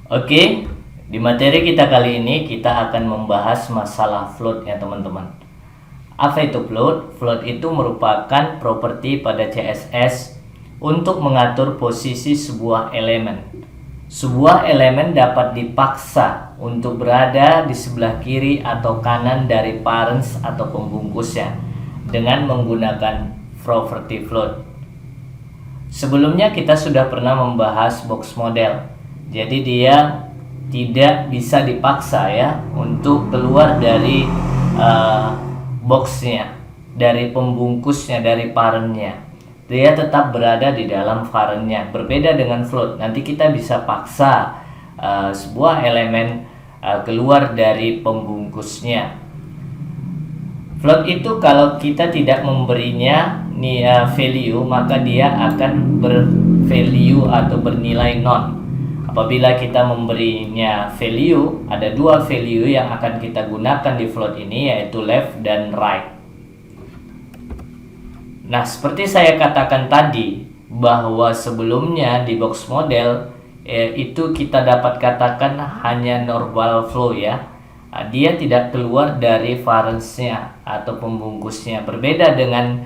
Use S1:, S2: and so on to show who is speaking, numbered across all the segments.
S1: Oke, di materi kita kali ini kita akan membahas masalah float ya teman-teman. Apa itu float? Float itu merupakan properti pada CSS untuk mengatur posisi sebuah elemen. Sebuah elemen dapat dipaksa untuk berada di sebelah kiri atau kanan dari parents atau pembungkusnya dengan menggunakan properti float. Sebelumnya kita sudah pernah membahas box model. Jadi dia tidak bisa dipaksa ya untuk keluar dari boxnya, dari pembungkusnya, dari parentnya. Dia tetap berada di dalam parentnya. Berbeda dengan float. Nanti kita bisa paksa sebuah elemen keluar dari pembungkusnya. Float itu kalau kita tidak memberinya value, maka dia akan bervalue atau bernilai non. Apabila kita memberinya value, ada dua value yang akan kita gunakan di float ini, yaitu left dan right. Nah, seperti saya katakan tadi, bahwa sebelumnya di box model itu kita dapat katakan hanya normal flow ya. Dia tidak keluar dari parents-nya atau pembungkusnya. Berbeda dengan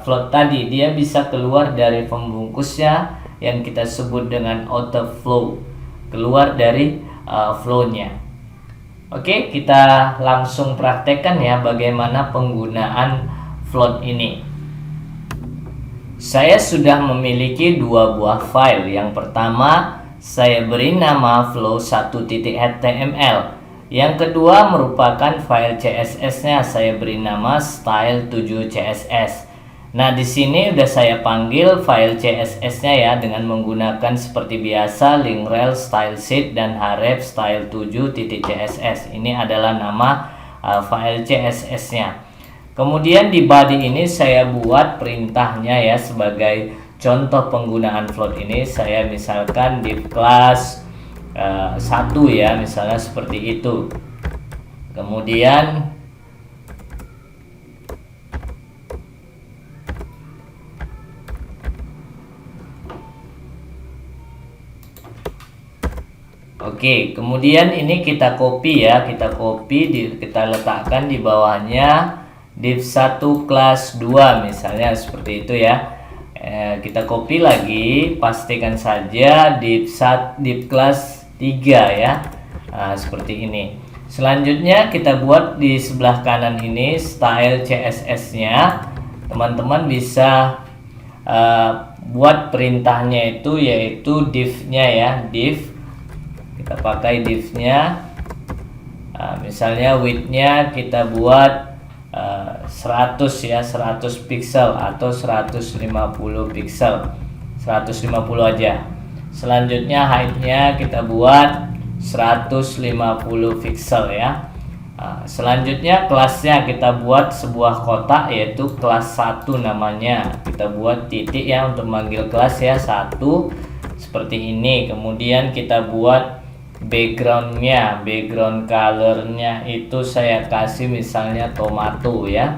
S1: float tadi, dia bisa keluar dari pembungkusnya yang kita sebut dengan auto flow, keluar dari flow-nya. Oke, kita langsung praktekkan ya bagaimana penggunaan float ini. Saya sudah memiliki dua buah file. Yang pertama, saya beri nama flow1.html. Yang kedua merupakan file CSS-nya, saya beri nama style7css. Nah, di sini udah saya panggil file CSS-nya ya dengan menggunakan seperti biasa link rel style sheet dan href style7.css. Ini adalah nama file CSS-nya. Kemudian di body ini saya buat perintahnya ya sebagai contoh penggunaan float ini. Saya misalkan div class 1 ya, misalnya seperti itu. Kemudian kemudian ini kita copy ya, kita letakkan di bawahnya div 1 class 2 misalnya seperti itu ya. Kita copy lagi, pastikan saja div class 3 ya. Seperti ini. Selanjutnya kita buat di sebelah kanan ini style CSS-nya. Teman-teman bisa buat perintahnya itu yaitu div-nya ya, div. Kita pakai div-nya. Misalnya width-nya kita buat 100 ya, 100 pixel atau 150 pixel, 150 aja. Selanjutnya height-nya kita buat 150 pixel ya. Selanjutnya kelasnya kita buat sebuah kotak yaitu kelas 1 namanya. Kita buat titik ya untuk manggil kelas ya, 1 seperti ini. Kemudian kita buat backgroundnya, background colornya itu saya kasih misalnya tomato ya.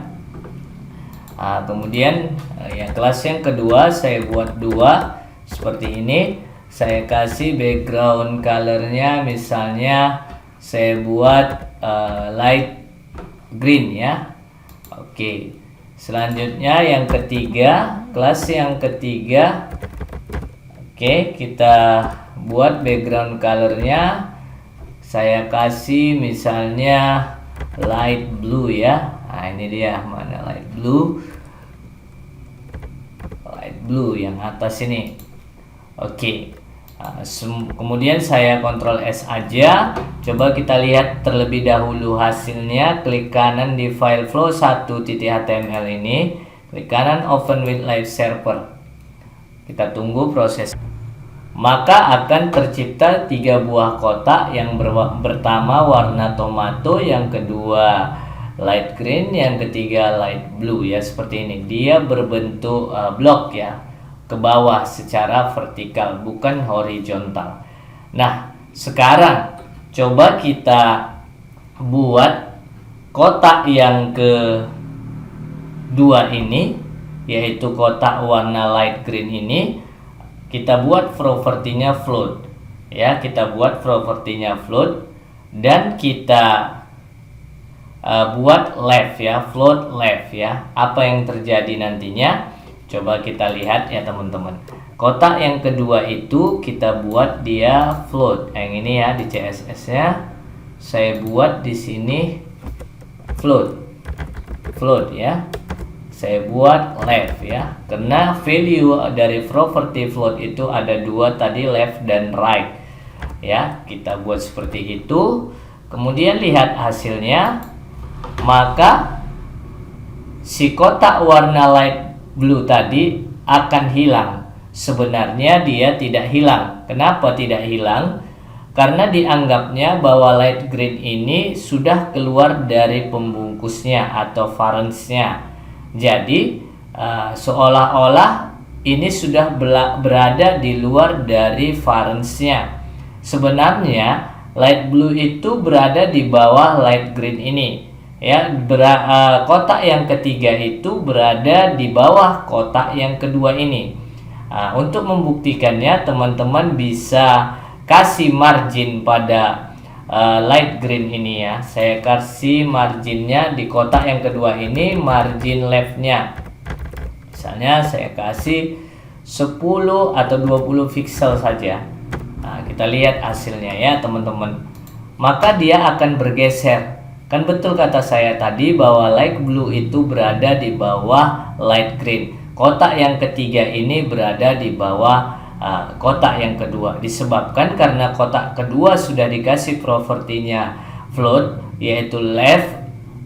S1: Kemudian yang kelas yang kedua saya buat 2 seperti ini. Saya kasih background colornya misalnya saya buat light green ya. Oke. Selanjutnya yang ketiga, kelas yang ketiga. Oke, kita buat background colornya saya kasih misalnya light blue ya. Nah, ini dia, mana light blue yang atas ini. Oke. Kemudian saya Ctrl S aja. Coba kita lihat terlebih dahulu hasilnya. Klik kanan di file flow1.html ini, klik kanan open with live server. Kita tunggu proses. Maka akan tercipta 3 buah kotak. Yang pertama warna tomato, yang kedua light green, yang ketiga light blue ya, seperti ini. Dia berbentuk blok ya, ke bawah secara vertikal bukan horizontal. Nah, sekarang coba kita buat kotak yang kedua ini, yaitu kotak warna light green ini. Kita buat propertinya float. Ya, kita buat propertinya float dan kita buat left ya, float left ya. Apa yang terjadi nantinya? Coba kita lihat ya teman-teman. Kotak yang kedua itu kita buat dia float. Yang ini ya di CSS-nya saya buat di sini float. Float ya. Saya buat left ya. Karena value dari property float itu ada dua tadi, left dan right. Ya, kita buat seperti itu. Kemudian lihat hasilnya. Maka si kotak warna light blue tadi akan hilang. Sebenarnya dia tidak hilang. Kenapa tidak hilang? Karena dianggapnya bahwa light green ini sudah keluar dari pembungkusnya atau varensnya. Jadi seolah-olah ini sudah berada di luar dari varensnya. Sebenarnya light blue itu berada di bawah light green ini. Ya, kotak yang ketiga itu berada di bawah kotak yang kedua ini. Untuk membuktikannya, teman-teman bisa kasih margin pada light green ini ya. Saya kasih marginnya di kotak yang kedua ini, margin leftnya. Misalnya saya kasih 10 atau 20 pixel saja. Kita lihat hasilnya ya teman-teman. Maka dia akan bergeser. Kan betul kata saya tadi bahwa light blue itu berada di bawah light green. Kotak yang ketiga ini berada di bawah kotak yang kedua. Disebabkan karena kotak kedua sudah dikasih propertinya float, yaitu left,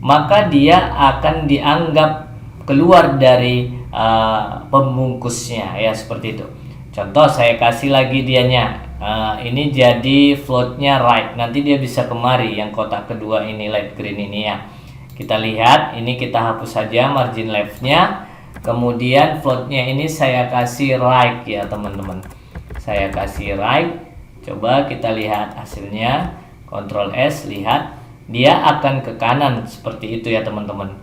S1: maka dia akan dianggap keluar dari pembungkusnya ya, seperti itu. Contoh saya kasih lagi dianya. Ini jadi floatnya right. Nanti dia bisa kemari yang kotak kedua ini, light green ini ya. Kita lihat, ini kita hapus saja margin leftnya. Kemudian floatnya ini saya kasih right ya teman-teman. Saya kasih right. Coba kita lihat hasilnya. Ctrl S, lihat. Dia akan ke kanan seperti itu ya teman-teman.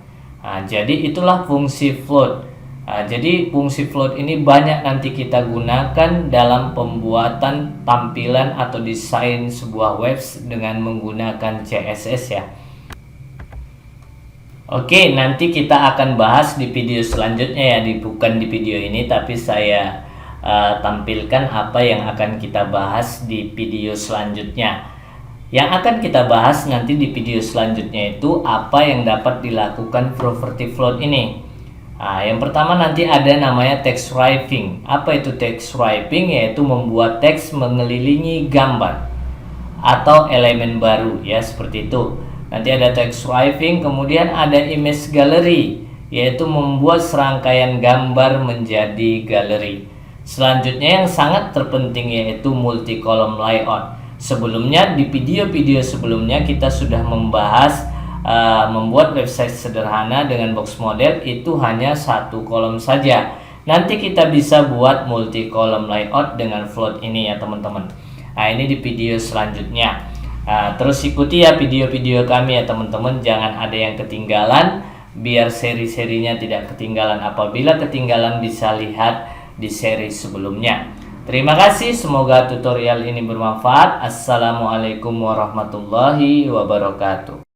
S1: Jadi itulah fungsi float. Jadi fungsi float ini banyak nanti kita gunakan dalam pembuatan tampilan atau desain sebuah web dengan menggunakan CSS ya. Oke, nanti kita akan bahas di video selanjutnya ya, bukan di video ini, tapi saya tampilkan apa yang akan kita bahas di video selanjutnya. Yang akan kita bahas nanti di video selanjutnya itu apa yang dapat dilakukan property float ini. Yang pertama nanti ada namanya text wrapping. Apa itu text wrapping? Yaitu membuat teks mengelilingi gambar atau elemen baru ya, seperti itu. Nanti ada text wrapping, kemudian ada image gallery, yaitu membuat serangkaian gambar menjadi galeri. Selanjutnya yang sangat terpenting yaitu multi column layout. Sebelumnya di video-video sebelumnya kita sudah membahas membuat website sederhana dengan box model itu hanya satu kolom saja. Nanti kita bisa buat multi column layout dengan float ini ya teman-teman. Ini di video selanjutnya. Terus ikuti ya video-video kami ya teman-teman, jangan ada yang ketinggalan biar seri-serinya tidak ketinggalan. Apabila ketinggalan bisa lihat di seri sebelumnya. Terima kasih, semoga tutorial ini bermanfaat. Assalamualaikum warahmatullahi wabarakatuh.